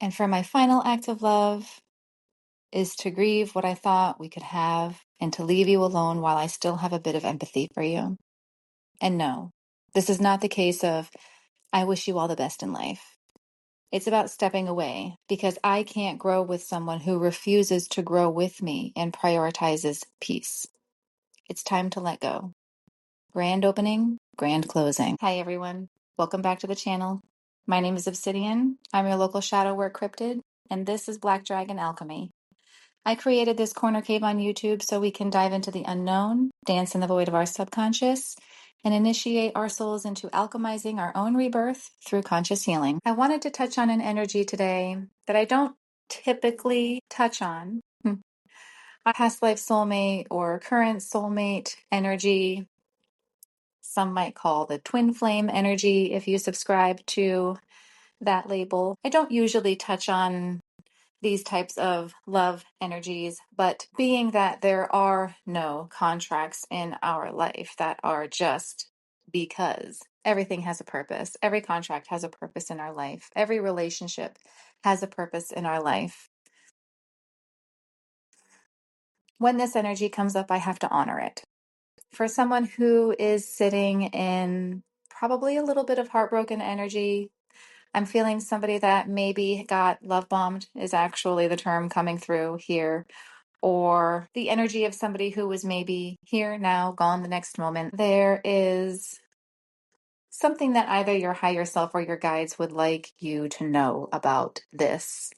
And for my final act of love is to grieve what I thought we could have and to leave you alone while I still have a bit of empathy for you. And no, this is not the case of I wish you all the best in life. It's about stepping away because I can't grow with someone who refuses to grow with me and prioritizes peace. It's time to let go. Grand opening, grand closing. Hi, everyone. Welcome back to the channel. My name is Obsidian. I'm your local shadow work cryptid, and this is Black Dragon Alchemy. I created this corner cave on YouTube so we can dive into the unknown, dance in the void of our subconscious, and initiate our souls into alchemizing our own rebirth through conscious healing. I wanted to touch on an energy today that I don't typically touch on. A past life soulmate or current soulmate energy. Some might call the twin flame energy if you subscribe to that label. I don't usually touch on these types of love energies, but being that there are no contracts in our life that are just because everything has a purpose. Every contract has a purpose in our life. Every relationship has a purpose in our life. When this energy comes up, I have to honor it. For someone who is sitting in probably a little bit of heartbroken energy, I'm feeling somebody that maybe got love bombed is actually the term coming through here, or the energy of somebody who was maybe here now, gone the next moment. There is something that either your higher self or your guides would like you to know about this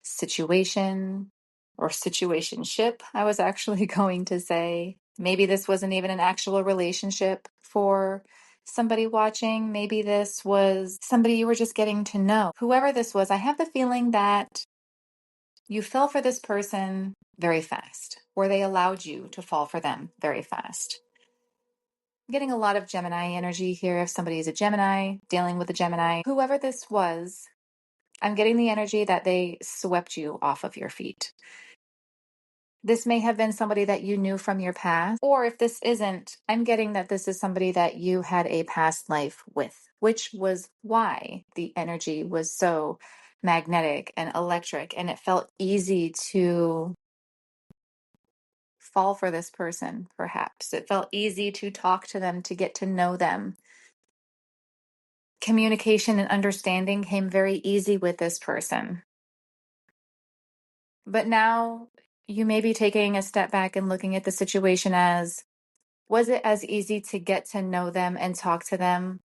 situation or situationship. I was actually going to say, maybe this wasn't even an actual relationship for somebody watching. Maybe this was somebody you were just getting to know. Whoever this was, I have the feeling that you fell for this person very fast, or they allowed you to fall for them very fast. I'm getting a lot of Gemini energy here. If somebody is a Gemini, dealing with a Gemini, whoever this was, I'm getting the energy that they swept you off of your feet. This may have been somebody that you knew from your past, or if this isn't, I'm getting that this is somebody that you had a past life with, which was why the energy was so magnetic and electric, and it felt easy to fall for this person, perhaps. It felt easy to talk to them, to get to know them. Communication and understanding came very easy with this person. But now you may be taking a step back and looking at the situation as, was it as easy to get to know them and talk to them?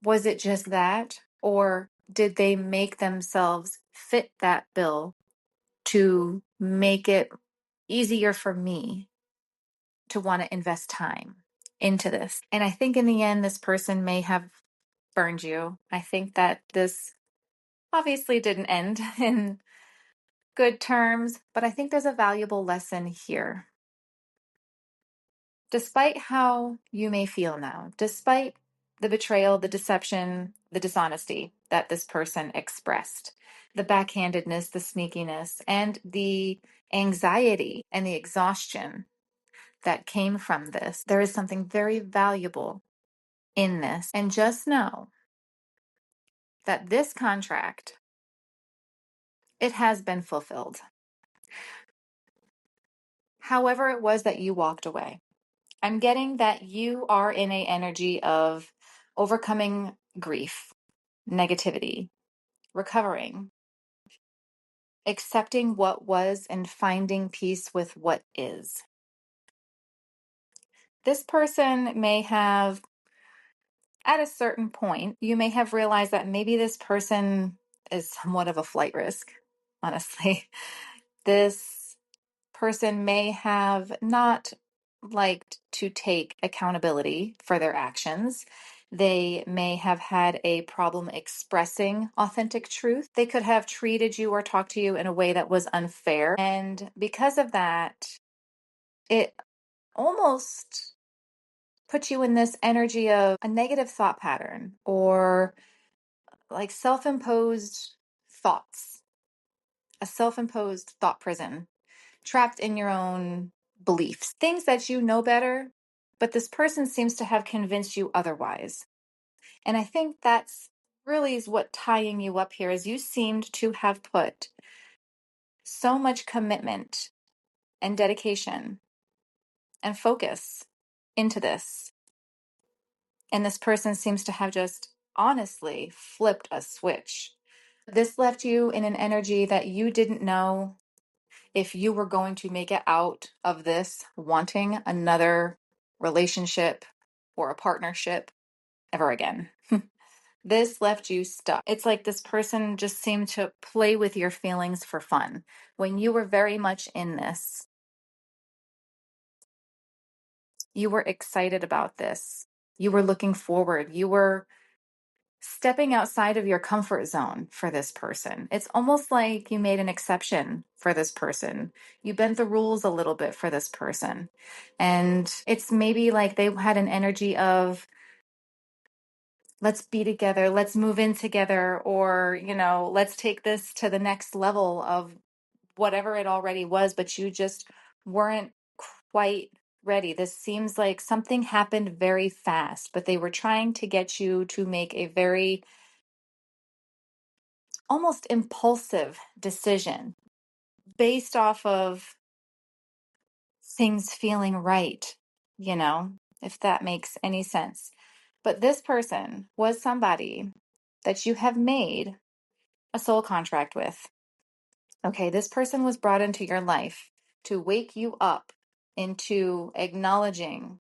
Was it just that? Or did they make themselves fit that bill to make it easier for me to want to invest time into this? And I think in the end, this person may have burned you. I think that this obviously didn't end in good terms, but I think there's a valuable lesson here. Despite how you may feel now, despite the betrayal, the deception, the dishonesty that this person expressed, the backhandedness, the sneakiness, and the anxiety and the exhaustion that came from this, there is something very valuable in this. And just know that this contract, it has been fulfilled. However it was that you walked away, I'm getting that you are in an energy of overcoming grief, negativity, recovering, accepting what was, and finding peace with what is. This person may have, at a certain point, you may have realized that maybe this person is somewhat of a flight risk, honestly. This person may have not liked to take accountability for their actions. They may have had a problem expressing authentic truth. They could have treated you or talked to you in a way that was unfair. And because of that, it almost puts you in this energy of a negative thought pattern or like self-imposed thoughts, a self-imposed thought prison, trapped in your own beliefs, things that you know better, but this person seems to have convinced you otherwise. And I think that's really is what tying you up here is you seemed to have put so much commitment and dedication and focus into this. And this person seems to have just honestly flipped a switch. This left you in an energy that you didn't know if you were going to make it out of this wanting another relationship or a partnership ever again. This left you stuck. It's like this person just seemed to play with your feelings for fun when you were very much in this. You were excited about this. You were looking forward. You were stepping outside of your comfort zone for this person. It's almost like you made an exception for this person. You bent the rules a little bit for this person. And it's maybe like they had an energy of, let's be together, let's move in together, or, let's take this to the next level of whatever it already was, but you just weren't quite ready. This seems like something happened very fast, but they were trying to get you to make a very almost impulsive decision based off of things feeling right, you know, if that makes any sense. But this person was somebody that you have made a soul contract with. Okay, this person was brought into your life to wake you up into acknowledging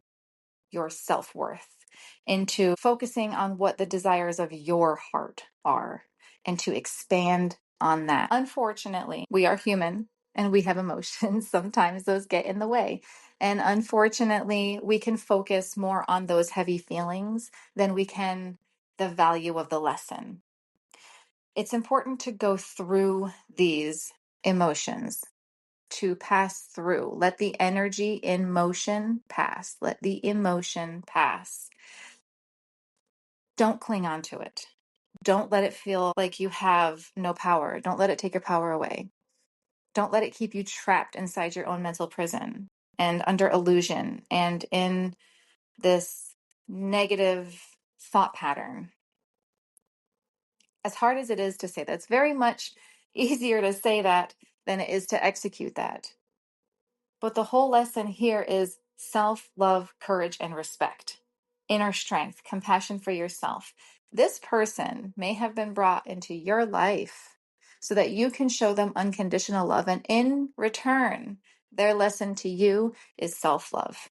your self-worth, into focusing on what the desires of your heart are, and to expand on that. Unfortunately, we are human and we have emotions. Sometimes those get in the way. And unfortunately, we can focus more on those heavy feelings than we can the value of the lesson. It's important to go through these emotions, to pass through. Let the energy in motion pass. Let the emotion pass. Don't cling on to it. Don't let it feel like you have no power. Don't let it take your power away. Don't let it keep you trapped inside your own mental prison and under illusion and in this negative thought pattern. As hard as it is to say that, it's very much easier to say that than it is to execute that. But the whole lesson here is self-love, courage, and respect, inner strength, compassion for yourself. This person may have been brought into your life so that you can show them unconditional love. And in return, their lesson to you is self-love.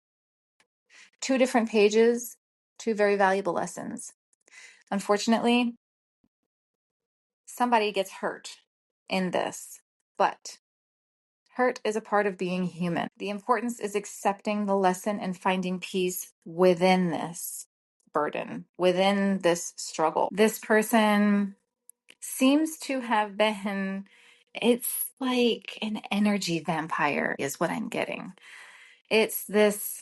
Two different pages, two very valuable lessons. Unfortunately, somebody gets hurt in this, but hurt is a part of being human. The importance is accepting the lesson and finding peace within this burden, within this struggle. This person seems to have been, it's like an energy vampire, is what I'm getting. It's this,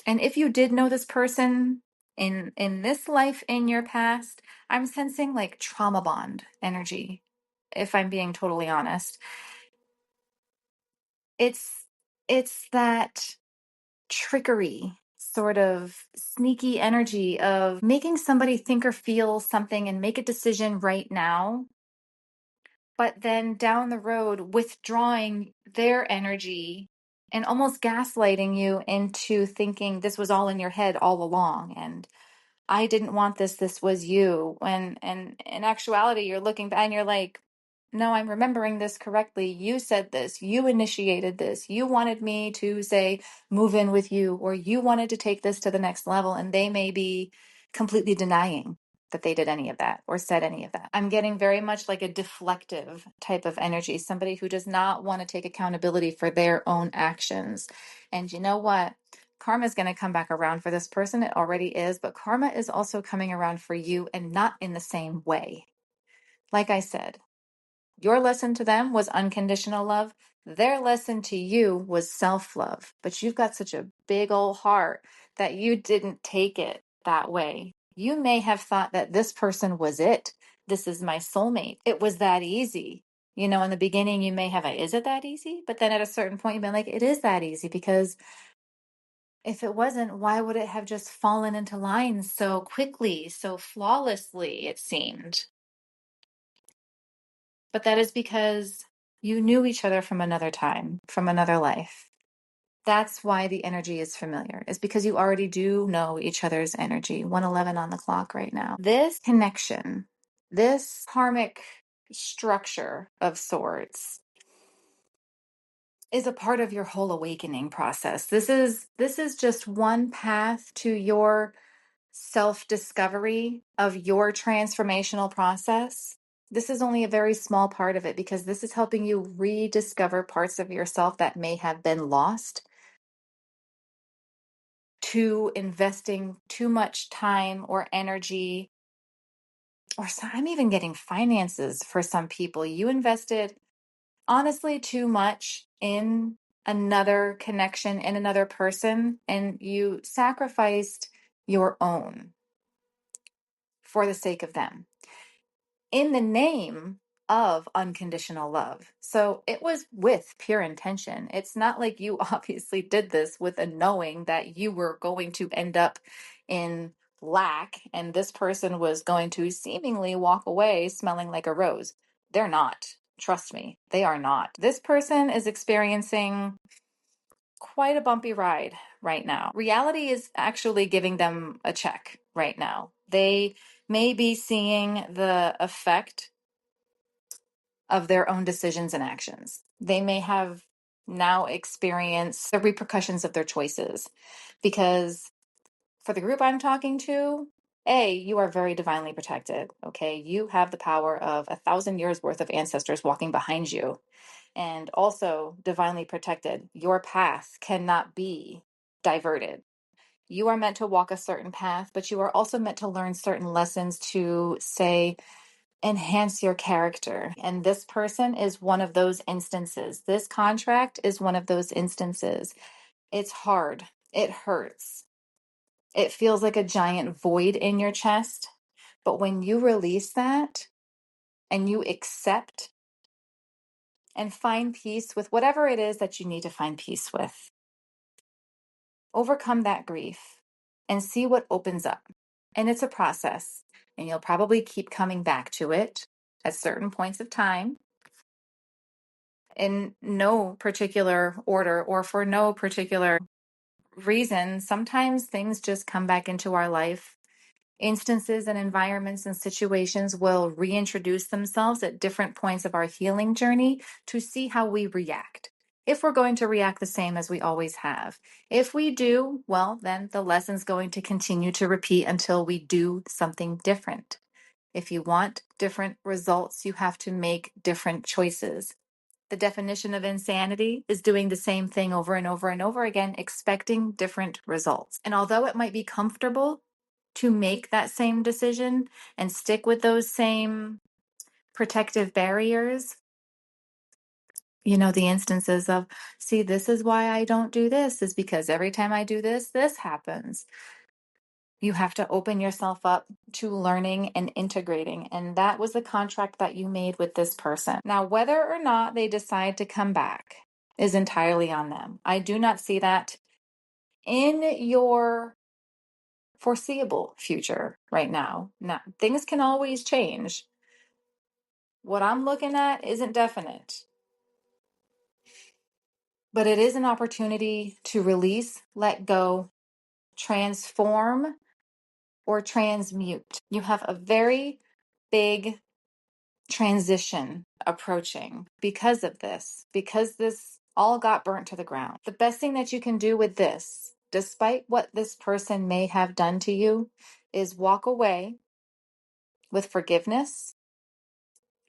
and if you did know this person in this life in your past, I'm sensing like trauma bond energy, if I'm being totally honest. It's that trickery, sort of sneaky energy of making somebody think or feel something and make a decision right now, but then down the road withdrawing their energy and almost gaslighting you into thinking this was all in your head all along and I didn't want this, this was you. And in actuality, you're looking back and you're like, no, I'm remembering this correctly. You said this, you initiated this, you wanted me to say, move in with you, or you wanted to take this to the next level. And they may be completely denying that they did any of that or said any of that. I'm getting very much like a deflective type of energy, somebody who does not want to take accountability for their own actions. And you know what? Karma is going to come back around for this person. It already is, but karma is also coming around for you and not in the same way. Like I said, your lesson to them was unconditional love. Their lesson to you was self-love. But you've got such a big old heart that you didn't take it that way. You may have thought that this person was it. This is my soulmate. It was that easy. In the beginning, you may have is it that easy? But then at a certain point, you've been like, it is that easy because If it wasn't, why would it have just fallen into line so quickly, so flawlessly, it seemed? But that is because you knew each other from another time, from another life. That's why the energy is familiar, is because you already do know each other's energy. 111 on the clock right now. This connection, this karmic structure of sorts is a part of your whole awakening process. This is just one path to your self-discovery of your transformational process. This is only a very small part of it because this is helping you rediscover parts of yourself that may have been lost to investing too much time or energy, or I'm even getting finances for some people. You invested honestly too much in another connection, in another person, and you sacrificed your own for the sake of them in the name of unconditional love. So it was with pure intention. It's not like you obviously did this with a knowing that you were going to end up in lack and this person was going to seemingly walk away smelling like a rose. They're not. Trust me, they are not. This person is experiencing quite a bumpy ride right now. Reality is actually giving them a check right now. They may be seeing the effect of their own decisions and actions. They may have now experienced the repercussions of their choices because for the group I'm talking to, you are very divinely protected. Okay. You have the power of 1,000 years worth of ancestors walking behind you and also divinely protected. Your path cannot be diverted. You are meant to walk a certain path, but you are also meant to learn certain lessons to say, enhance your character. And this person is one of those instances. This contract is one of those instances. It's hard. It hurts. It feels like a giant void in your chest. But when you release that and you accept and find peace with whatever it is that you need to find peace with, overcome that grief and see what opens up. And it's a process, and you'll probably keep coming back to it at certain points of time in no particular order or for no particular reason. Sometimes things just come back into our life. Instances and environments and situations will reintroduce themselves at different points of our healing journey to see how we react. If we're going to react the same as we always have. If we do, well, then the lesson's going to continue to repeat until we do something different. If you want different results, you have to make different choices. The definition of insanity is doing the same thing over and over and over again, expecting different results. And although it might be comfortable to make that same decision and stick with those same protective barriers, the instances of, see, this is why I don't do this, is because every time I do this, this happens. You have to open yourself up to learning and integrating. And that was the contract that you made with this person. Now, whether or not they decide to come back is entirely on them. I do not see that in your foreseeable future right now. Now, things can always change. What I'm looking at isn't definite, but it is an opportunity to release, let go, transform, or transmute. You have a very big transition approaching because of this, because this all got burnt to the ground. The best thing that you can do with this, despite what this person may have done to you, is walk away with forgiveness,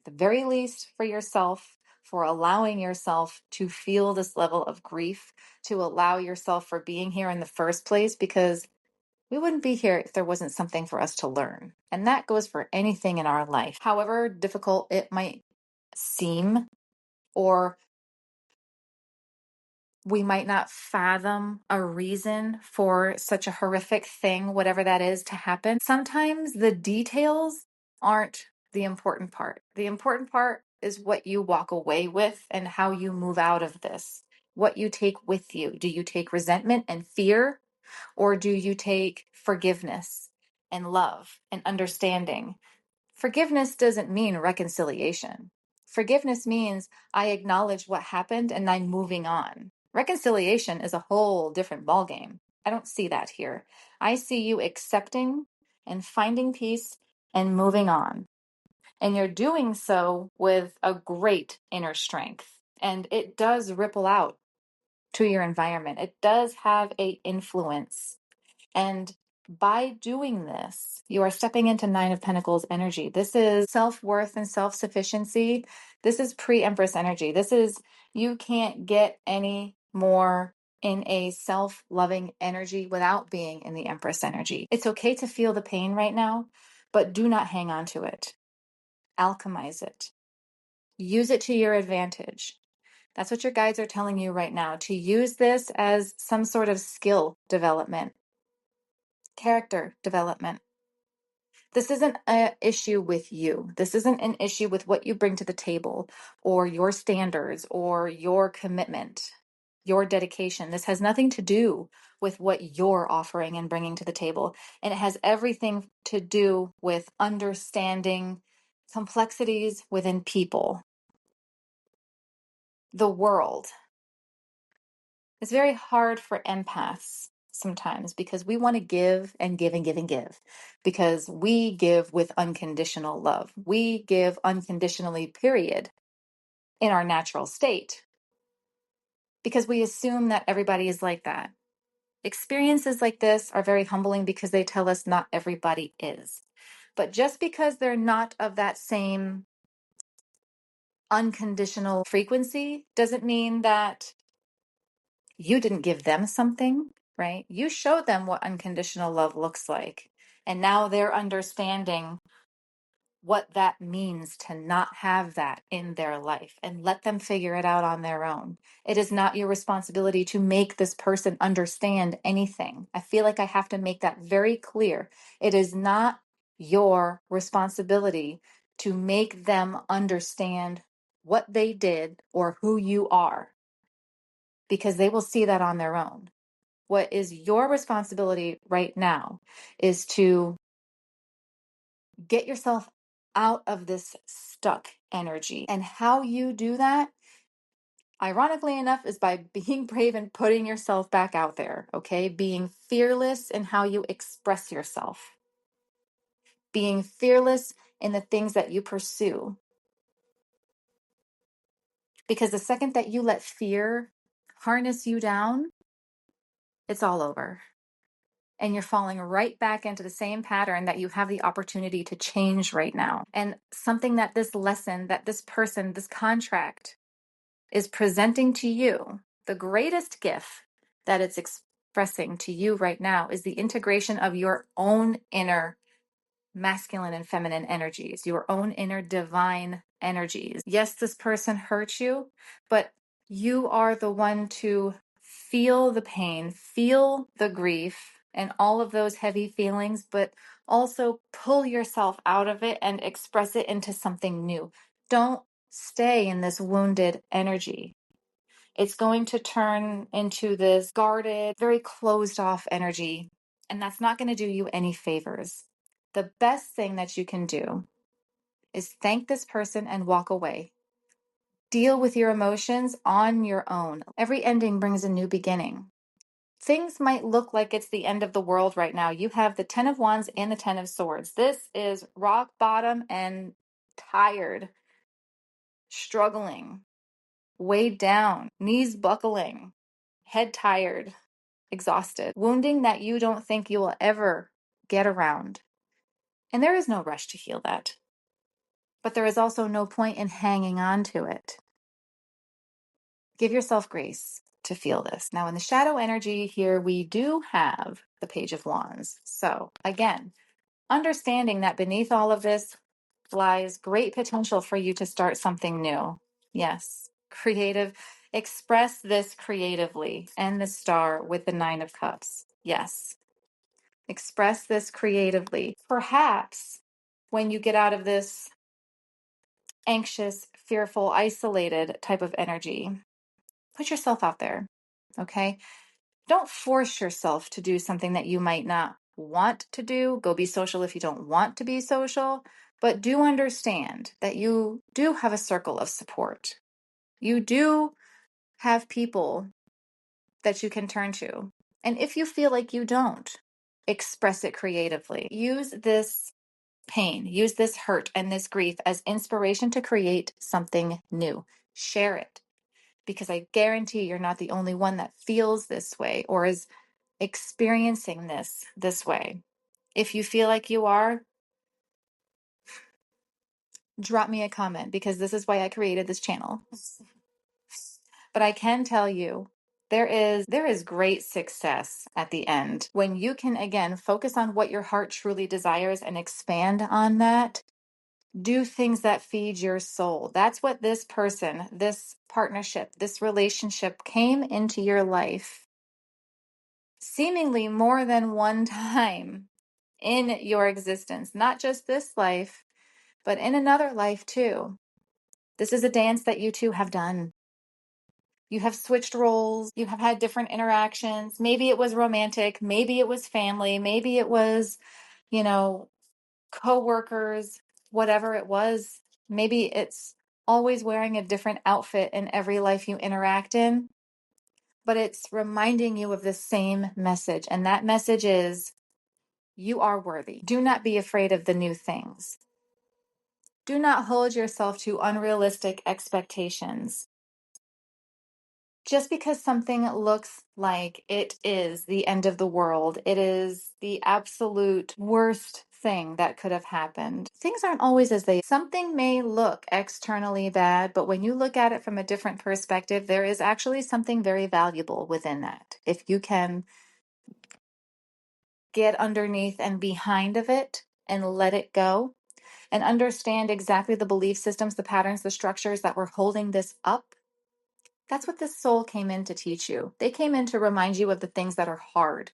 at the very least for yourself, for allowing yourself to feel this level of grief, to allow yourself for being here in the first place, because we wouldn't be here if there wasn't something for us to learn. And that goes for anything in our life. However difficult it might seem, or we might not fathom a reason for such a horrific thing, whatever that is, to happen. Sometimes the details aren't the important part. The important part is what you walk away with and how you move out of this, what you take with you. Do you take resentment and fear Or do you take forgiveness and love and understanding? Forgiveness doesn't mean reconciliation. Forgiveness means I acknowledge what happened and I'm moving on. Reconciliation is a whole different ballgame. I don't see that here. I see you accepting and finding peace and moving on. And you're doing so with a great inner strength. And it does ripple out to your environment. It does have a influence. And by doing this, you are stepping into Nine of Pentacles energy. This is self-worth and self-sufficiency. This is pre-Empress energy. This is, you can't get any more in a self-loving energy without being in the Empress energy. It's okay to feel the pain right now, but do not hang on to it. Alchemize it. Use it to your advantage. That's what your guides are telling you right now, to use this as some sort of skill development, character development. This isn't an issue with you. This isn't an issue with what you bring to the table or your standards or your commitment, your dedication. This has nothing to do with what you're offering and bringing to the table. And it has everything to do with understanding complexities within people, the world. It's very hard for empaths sometimes because we want to give and give and give and give because we give with unconditional love. We give unconditionally, period, in our natural state because we assume that everybody is like that. Experiences like this are very humbling because they tell us not everybody is. But just because they're not of that same unconditional frequency doesn't mean that you didn't give them something, right? You showed them what unconditional love looks like. And now they're understanding what that means to not have that in their life and let them figure it out on their own. It is not your responsibility to make this person understand anything. I feel like I have to make that very clear. It is not your responsibility to make them understand what they did or who you are, because they will see that on their own. What is your responsibility right now is to get yourself out of this stuck energy. And how you do that, ironically enough, is by being brave and putting yourself back out there, okay? Being fearless in how you express yourself, being fearless in the things that you pursue. Because the second that you let fear harness you down, it's all over. And you're falling right back into the same pattern that you have the opportunity to change right now. And something that this lesson, that this person, this contract is presenting to you, the greatest gift that it's expressing to you right now is the integration of your own inner masculine and feminine energies, your own inner divine energies. Yes, this person hurt you, but you are the one to feel the pain, feel the grief, and all of those heavy feelings, but also pull yourself out of it and express it into something new. Don't stay in this wounded energy. It's going to turn into this guarded, very closed off energy, and that's not going to do you any favors. The best thing that you can do is thank this person and walk away. Deal with your emotions on your own. Every ending brings a new beginning. Things might look like it's the end of the world right now. You have the 10 of Wands and the 10 of Swords. This is rock bottom and tired, struggling, weighed down, knees buckling, head tired, exhausted, wounding that you don't think you will ever get around. And there is no rush to heal that. But there is also no point in hanging on to it. Give yourself grace to feel this. Now, in the shadow energy here, we do have the Page of Wands. So again, understanding that beneath all of this lies great potential for you to start something new. Yes, creative. Express this creatively. And the Star with the Nine of Cups. Yes, express this creatively. Perhaps when you get out of this anxious, fearful, isolated type of energy, put yourself out there, okay? Don't force yourself to do something that you might not want to do. Go be social if you don't want to be social, but do understand that you do have a circle of support. You do have people that you can turn to. And if you feel like you don't, express it creatively. Use this pain, use this hurt and this grief as inspiration to create something new. Share it, because I guarantee you're not the only one that feels this way or is experiencing this way. If you feel like you are, drop me a comment, because this is why I created this channel. But I can tell you, there is great success at the end when you can again focus on what your heart truly desires and expand on that. Do things that feed your soul. That's what this person, this partnership, this relationship came into your life seemingly more than one time in your existence, not just this life, but in another life too. This is a dance that you two have done. You have switched roles, you have had different interactions. Maybe it was romantic, maybe it was family, maybe it was, you know, co-workers, whatever it was. Maybe it's always wearing a different outfit in every life you interact in, but it's reminding you of the same message. And that message is, you are worthy. Do not be afraid of the new things. Do not hold yourself to unrealistic expectations. Just because something looks like it is the end of the world, it is the absolute worst thing that could have happened. Things aren't always as they. Something may look externally bad, but when you look at it from a different perspective, there is actually something very valuable within that. If you can get underneath and behind of it and let it go and understand exactly the belief systems, the patterns, the structures that were holding this up. That's what this soul came in to teach you. They came in to remind you of the things that are hard.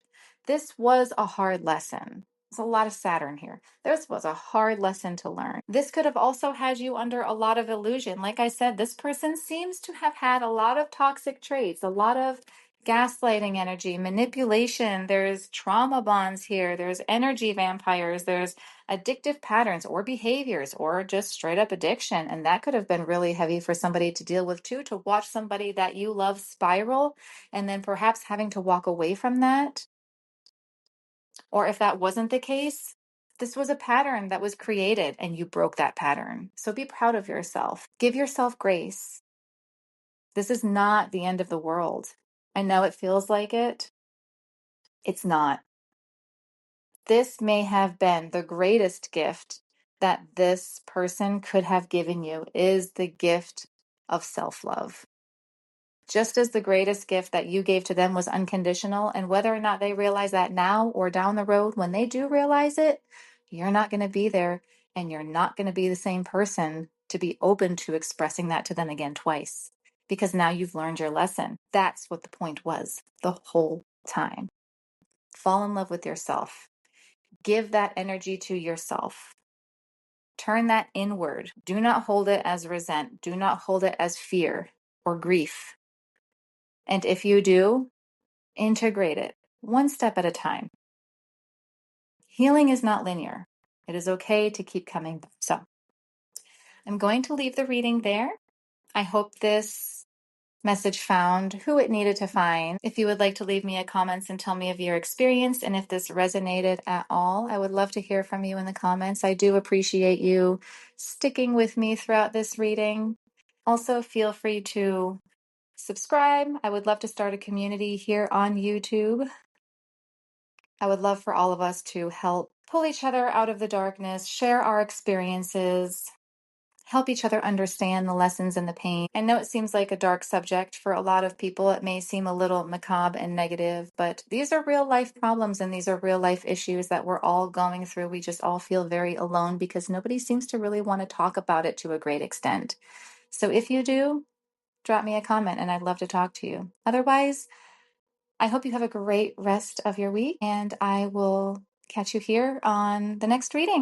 This was a hard lesson. There's a lot of Saturn here. This was a hard lesson to learn. This could have also had you under a lot of illusion. Like I said, this person seems to have had a lot of toxic traits, a lot of gaslighting energy, manipulation. There's trauma bonds here. There's energy vampires. There's addictive patterns or behaviors or just straight up addiction. And that could have been really heavy for somebody to deal with too, to watch somebody that you love spiral and then perhaps having to walk away from that. Or if that wasn't the case, this was a pattern that was created and you broke that pattern. So be proud of yourself. Give yourself grace. This is not the end of the world. I know it feels like it. It's not. This may have been the greatest gift that this person could have given you, is the gift of self-love. Just as the greatest gift that you gave to them was unconditional, and whether or not they realize that now or down the road, when they do realize it, you're not going to be there and you're not going to be the same person to be open to expressing that to them again twice, because now you've learned your lesson. That's what the point was the whole time. Fall in love with yourself. Give that energy to yourself. Turn that inward. Do not hold it as resent. Do not hold it as fear or grief. And if you do, integrate it one step at a time. Healing is not linear. It is okay to keep coming back. So I'm going to leave the reading there. I hope this message found who it needed to find. If you would like to leave me a comments and tell me of your experience and if this resonated at all, I would love to hear from you in the comments. I do appreciate you sticking with me throughout this reading. Also, feel free to subscribe. I would love to start a community here on YouTube. I would love for all of us to help pull each other out of the darkness, share our experiences, help each other understand the lessons and the pain. I know it seems like a dark subject for a lot of people. It may seem a little macabre and negative, but these are real life problems and these are real life issues that we're all going through. We just all feel very alone because nobody seems to really want to talk about it to a great extent. So if you do, drop me a comment and I'd love to talk to you. Otherwise, I hope you have a great rest of your week and I will catch you here on the next reading.